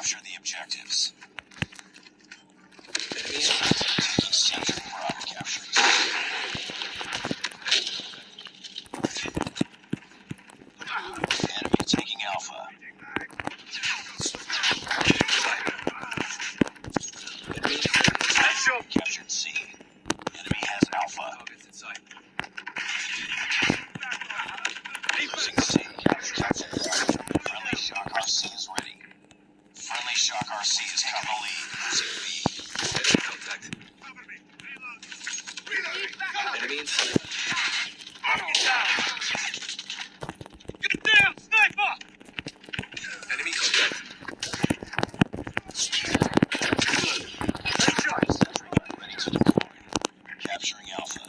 Capture the objectives. Enemy taking sector. Bravo captured. Enemy taking Alpha. Enemy captured C. Enemy has Alpha. Losing C. Captured Friendly Shock RC is ready. Friendly Shock RC is coming to lead. Losing B. Enemy contact. Enemy in sight. Get down, sniper! Enemy contact. Ready to deploy. Capturing Alpha.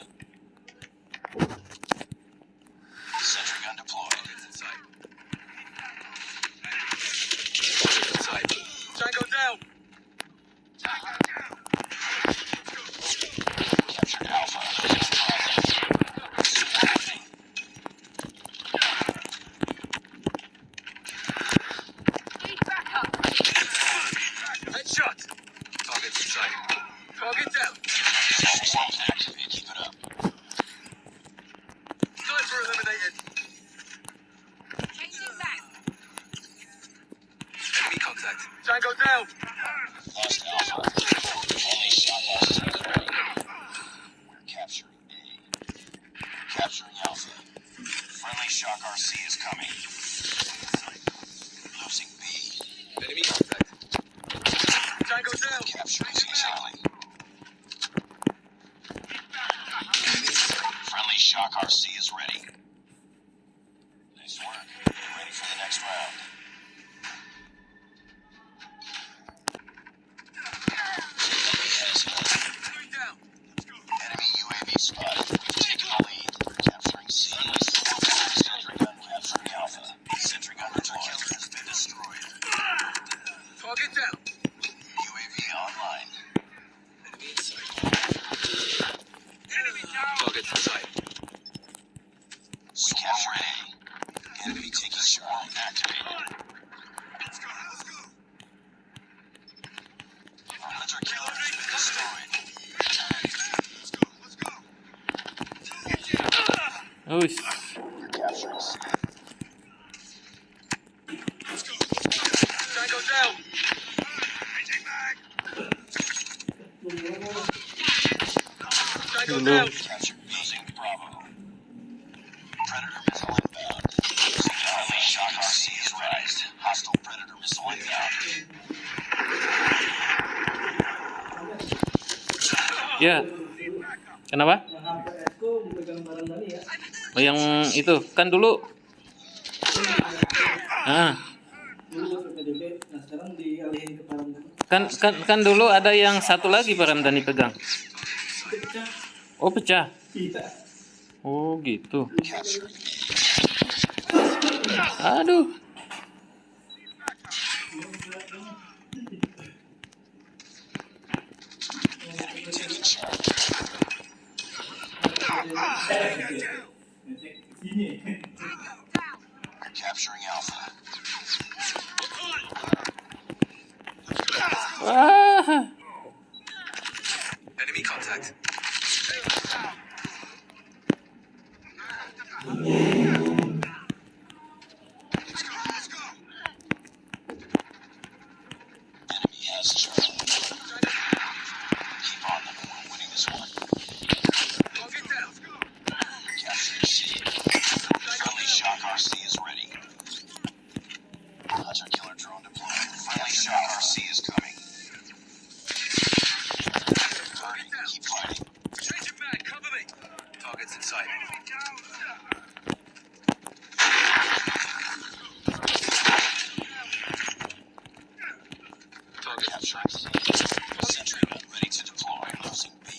Sentry gun deployed. Inside. Tango down. Captured Alpha. Headshot. Target's inside. Target down. Activate. Keep it up. Sniper eliminated. Changing back. Enemy contact. Tango down. Lost Alpha. Only shot lost is ready. We're capturing A. Capturing Alpha. Friendly Shock RC is coming. Losing B. Enemy contact. Tango down. Capturing C Charlie. Friendly Shock RC is ready. Nice work. Ready for the next round. Enemy UAV spotted. We've taken the lead. Capturing C. Sentry gun capturing Alpha. Sentry gun killer has been destroyed. Target down. UAV online. Enemy in sight. Enemy down. Target in sight. We capture A. Enemy taking Charlie activated. Let's go. Our hunter killer has been destroyed. Oh, We're capturing C. Let's go. Tango down. Changing mag. Tango down. Captured using Bravo. Predator missile inbound. Friendly Shock RC is raised. Hostile Predator missile inbound. ya. Kenapa? Oh, yang itu kan dulu. Kan dulu ada yang satu lagi Pak Ramdhani pegang. Oh, pecah. Oh, gitu. Aduh. Capturing Alpha. Wah. Enemy contact. Let's go. Enemy has Charlie. Keep on them. We're winning this one. Get down. Capturing C. Friendly Shock RC is ready. Hunter killer drone deployed. Friendly Shock RC is coming. Hurting. Keep fighting. Changing back. Cover me. Targets in sight. Target capturing C. Sentry gun ready to deploy. Losing B.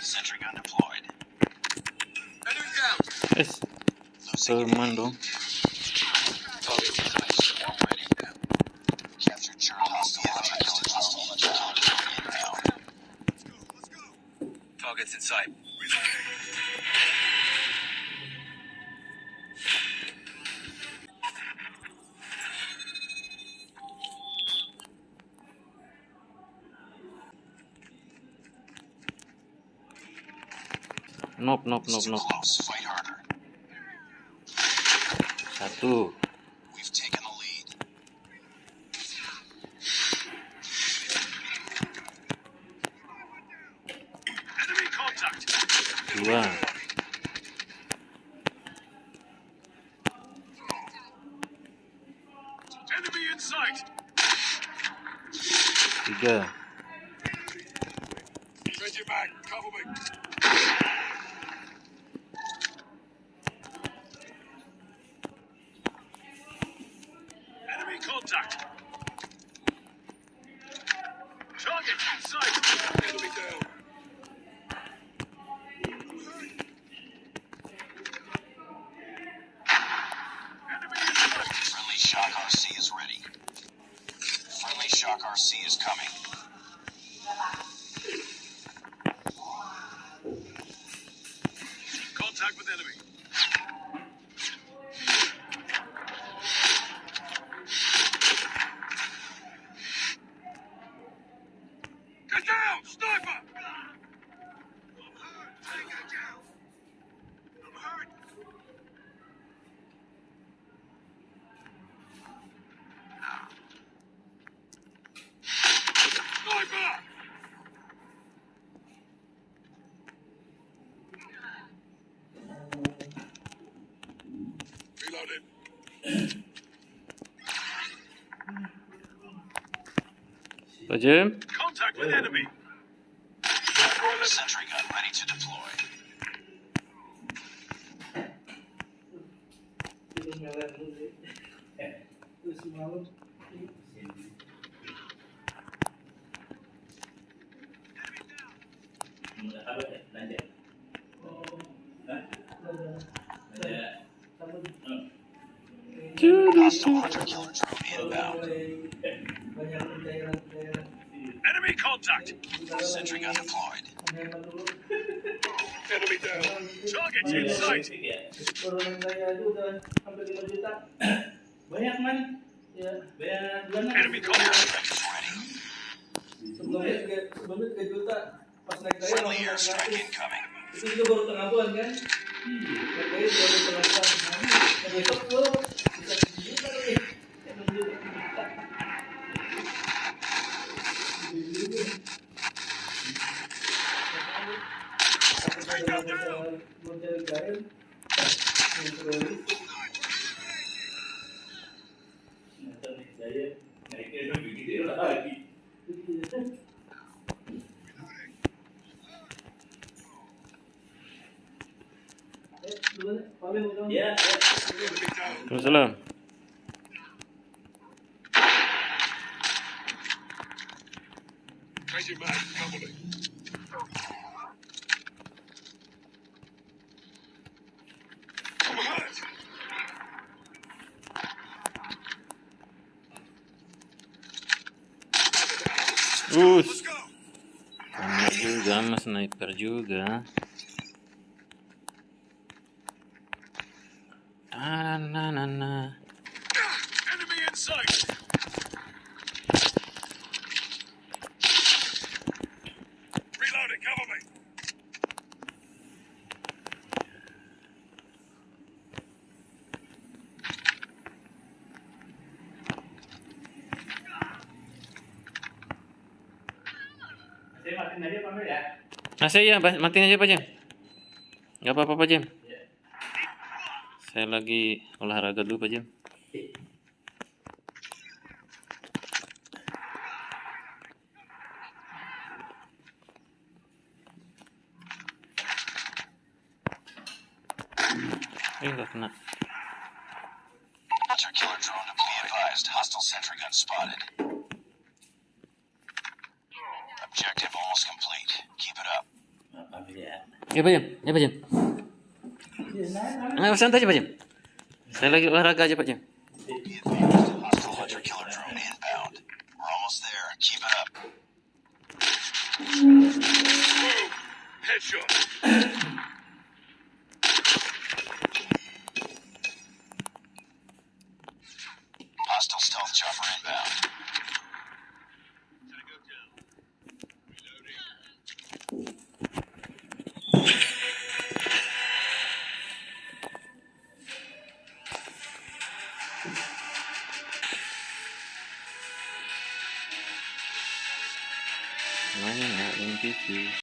Sentry gun deployed. Enemy down. Teman dong. Target in sight. Swarm ready. Captured Charlie. Hostile inbound. Targets in sight. Nope. Too close. Fight harder. 1. We've taken the lead. Enemy contact. 2. Enemy in sight. 3. Change your back. Cover me. Enemy contact. Target in sight. Enemy down. Enemy in sight. Friendly Shock RC is ready. Friendly Shock RC is coming. Contact with enemy. Get down! Sniper! I'm hurt. Take it down. I'm hurt. Sniper! Reloaded. Pak Jem. Contact with enemy. Sentry gun ready to deploy. Hostile hunter-killer drone inbound. Enemy contact. Sentry gun deployed. Enemy down. Target in sight. Banyak man. Ya, banyak bulan. Enemy contact is ready. Sebelumnya 3 juta pas naik gaya Friendly airstrike incoming. itu juga baru tengah bulan kan? Naik gaya baru tengah bulan. Nah, besok tuh bisa 7 juta lagi. 6 juta. Ya, Waalaikumsalam. Change your back. Cover me. I'm hurt. Let's go. Sama juga, mas sniper juga. Nah. Enemy in sight. Reloading. Cover me. saya matiin aja pamer ya. Saya matiin aja Pak Jem. Gak apa-apa Pak Jem. Saya lagi olahraga dulu Pak Jem. Nggak kena. Hunter-killer drone to be advised. Hostile sentry gun spotted. Objective almost complete. Keep it up. Ya Pak Jem. Santai aja Pak Jem. Saya lagi olahraga aja Pak Jem. Be advised. Hostile hunter-killer drone inbound. We're almost there. Keep it up. Boom. Headshot. Hostile stealth chopper inbound. Tango down. Reloading. Lumayan ya, dengan PC.